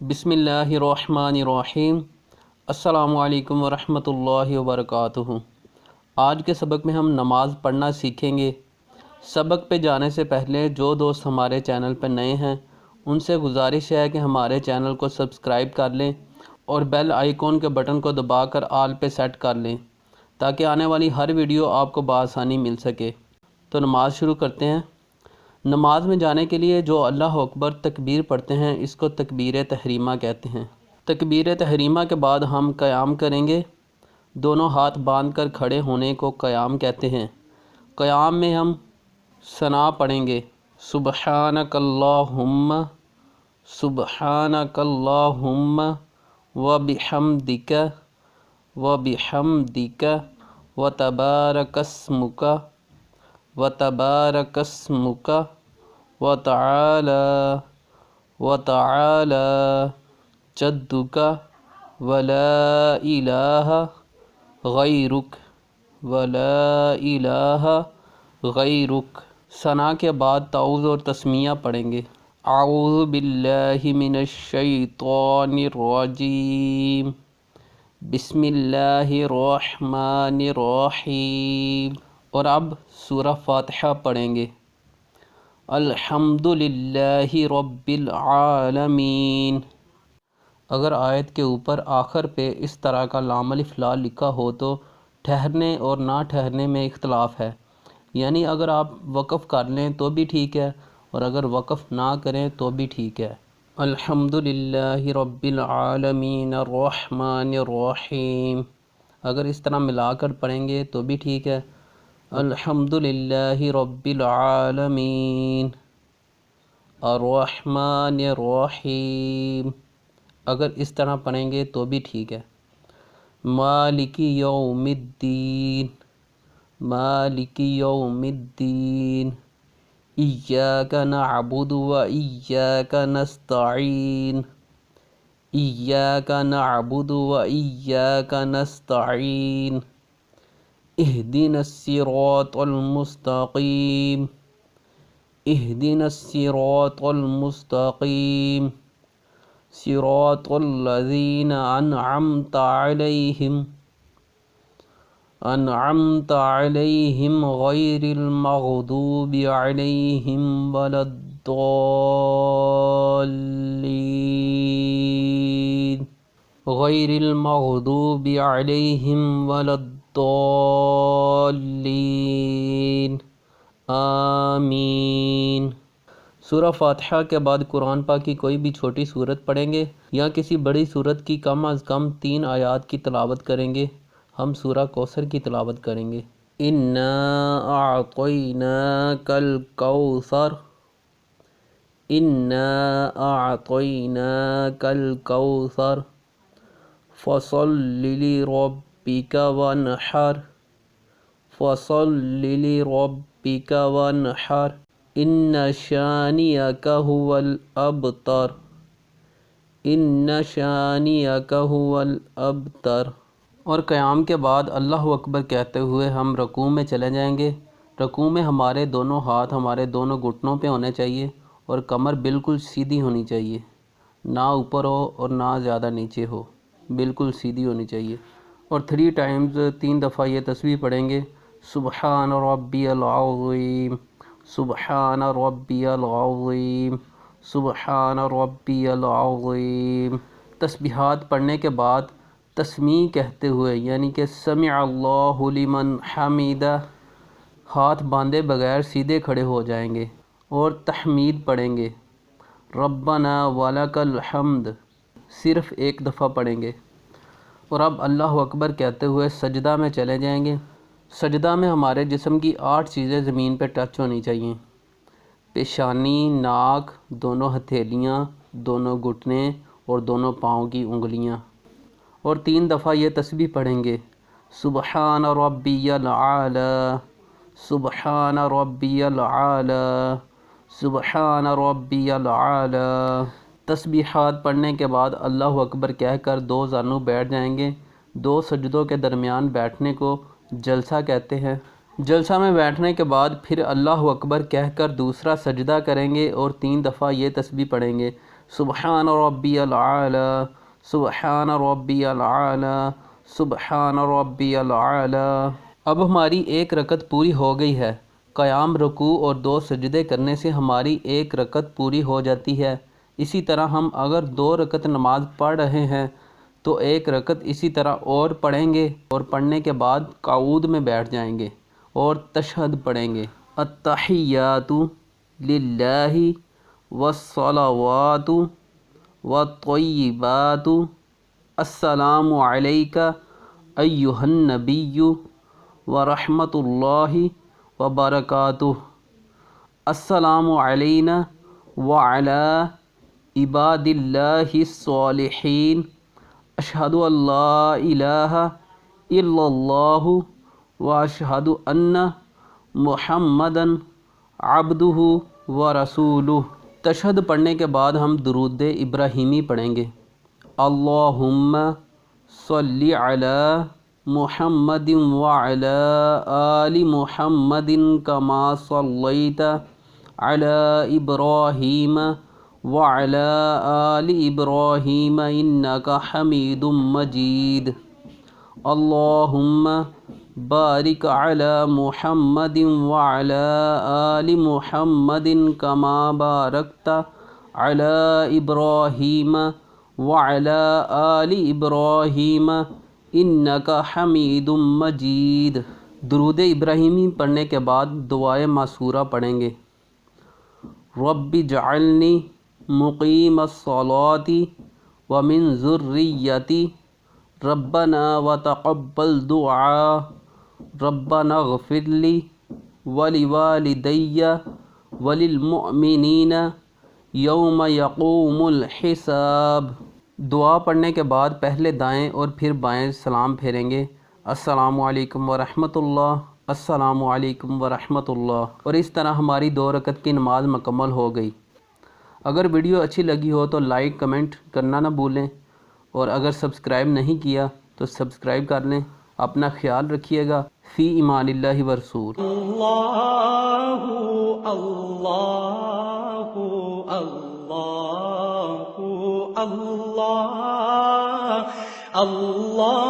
بسم اللہ الرحمن الرحیم۔ السلام علیکم ورحمتہ اللہ وبرکاتہ۔ آج کے سبق میں ہم نماز پڑھنا سیکھیں گے۔ سبق پہ جانے سے پہلے جو دوست ہمارے چینل پہ نئے ہیں ان سے گزارش ہے کہ ہمارے چینل کو سبسکرائب کر لیں اور بیل آئیکن کے بٹن کو دبا کر آل پہ سیٹ کر لیں تاکہ آنے والی ہر ویڈیو آپ کو بآسانی مل سکے۔ تو نماز شروع کرتے ہیں۔ نماز میں جانے کے لیے جو اللہ اکبر تکبیر پڑھتے ہیں اس کو تکبیر تحریمہ کہتے ہیں۔ تکبیر تحریمہ کے بعد ہم قیام کریں گے۔ دونوں ہاتھ باندھ کر کھڑے ہونے کو قیام کہتے ہیں۔ قیام میں ہم ثنا پڑھیں گے، سبحانک اللہم سبحانک اللہم وبحمدک وبحمدک وتبارک اسمک وتبارک اسمک وتعالی وتعالی جدک ولا الہ غیرک ولا الہ غیرک۔ ثنا کے بعد تعوذ اور تسمیہ پڑھیں گے، اعوذ باللہ من الشیطان الرجیم، بسم اللہ الرحمن الرحیم۔ اور اب سورہ فاتحہ پڑھیں گے، الحمد للہ رب العالمین۔ اگر آیت کے اوپر آخر پہ اس طرح کا لام الف لا لکھا ہو تو ٹھہرنے اور نہ ٹھہرنے میں اختلاف ہے، یعنی اگر آپ وقف کر لیں تو بھی ٹھیک ہے اور اگر وقف نہ کریں تو بھی ٹھیک ہے۔ الحمد للہ رب العالمین الرحمن الرحیم، اگر اس طرح ملا کر پڑھیں گے تو بھی ٹھیک ہے۔ الحمد للہ رب العالمین الرحمن الرحیم، اگر اس طرح پڑھیں گے تو بھی ٹھیک ہے۔ مالک یوم الدین مالک یوم الدین، ایاک نعبد و ایاک نستعین ایاک نعبد و ایاک نستعین، اہدنا الصراط المستقیم اہدنا الصراط المستقیم، صراط الذین انعمت علیہم غیر المغضوب علیہم ولا الضالین غیر المغضوب علیہم ولا الضالین، آمین۔ سورہ فاتحہ کے بعد قرآن پاک کی کوئی بھی چھوٹی سورت پڑھیں گے یا کسی بڑی سورت کی کم از کم 3 آیات کی تلاوت کریں گے۔ ہم سورہ کوثر کی تلاوت کریں گے، انا اعطیناک الکوثر انا اعطیناک الکوثر فصل لربک وانحر فصل لربک وانحر ان شانئک هو الابتر ان شانئک هو الابتر۔ اور قیام کے بعد اللہ اکبر کہتے ہوئے ہم رکوع میں چلے جائیں گے۔ رکوع میں ہمارے دونوں ہاتھ ہمارے دونوں گھٹنوں پہ ہونے چاہیے اور کمر بالکل سیدھی ہونی چاہیے، نہ اوپر ہو اور نہ زیادہ نیچے ہو، بالکل سیدھی ہونی چاہیے۔ اور 3 ٹائمز 3 دفعہ یہ تسبیح پڑھیں گے، سبحان ربی العظیم سبحان ربی العظیم سبحان ربی العظیم۔ تسبیحات پڑھنے کے بعد تسمیع کہتے ہوئے یعنی کہ سمع اللہ لمن حمیدہ، ہاتھ باندھے بغیر سیدھے کھڑے ہو جائیں گے اور تحمید پڑھیں گے، ربنا ولک الحمد صرف 1 دفعہ پڑھیں گے۔ اور اب اللہ اکبر کہتے ہوئے سجدہ میں چلے جائیں گے۔ سجدہ میں ہمارے جسم کی 8 چیزیں زمین پہ ٹچ ہونی چاہیے، پیشانی، ناک، دونوں ہتھیلیاں، دونوں گھٹنے اور دونوں پاؤں کی انگلیاں۔ اور 3 دفعہ یہ تسبیح پڑھیں گے، سبحان ربی العالی سبحان ربی العالی سبحان ربی العالی۔ تسبیحات پڑھنے کے بعد اللہ اکبر کہہ کر 2 زانو بیٹھ جائیں گے۔ 2 سجدوں کے درمیان بیٹھنے کو جلسہ کہتے ہیں۔ جلسہ میں بیٹھنے کے بعد پھر اللہ اکبر کہہ کر دوسرا سجدہ کریں گے اور 3 دفعہ یہ تسبیح پڑھیں گے، سبحان ربی العالی، سبحان ربی العالی، سبحان ربی العالی۔ اب ہماری ایک رکعت پوری ہو گئی ہے۔ قیام، رکوع اور 2 سجدے کرنے سے ہماری ایک رکعت پوری ہو جاتی ہے۔ اسی طرح ہم اگر 2 رکعت نماز پڑھ رہے ہیں تو ایک رکعت اسی طرح اور پڑھیں گے، اور پڑھنے کے بعد قعود میں بیٹھ جائیں گے اور تشہد پڑھیں گے۔ التحیات للہ والصلوات والطیبات، السلام علیک ایہا النبی ورحمۃ اللہ وبرکاتہ، السلام علینا وعلی عباد اللہ الصالحین، اشہد ان لا الہ الا اللہ واشہد ان محمدا عبدہ ورسولہ۔ تشہد پڑھنے کے بعد ہم درود ابراہیمی پڑھیں گے۔ اللہم صلی علی محمد وعلی آل محمد کما صلیت علی ابراہیم وعلی آل ابراہیم انک حمید مجید۔ اللہم بارک علی محمد وعلی آل محمد کما بارکت علی ابراہیم وعلی آل ابراہیم انک حمید مجید۔ درود ابراہیمی پڑھنے کے بعد دعائیں معصورہ پڑھیں گے۔ رب اجعلنی مقیم الصلاۃ ومن ذریتی ربنا وتقبل دعاء ربنا اغفر لی ولوالدی وللمؤمنین یوم یقوم الحساب۔ دعا پڑھنے کے بعد پہلے دائیں اور پھر بائیں سلام پھیریں گے۔ السلام علیکم ورحمۃ اللہ، السلام علیکم ورحمۃ اللہ، اور اس طرح ہماری 2 رکعت کی نماز مکمل ہو گئی۔ اگر ویڈیو اچھی لگی ہو تو لائک کمنٹ کرنا نہ بھولیں، اور اگر سبسکرائب نہیں کیا تو سبسکرائب کر لیں۔ اپنا خیال رکھیے گا۔ فی امان اللہ ورسول۔ اللہ اللہ اللہ اللہ اللہ۔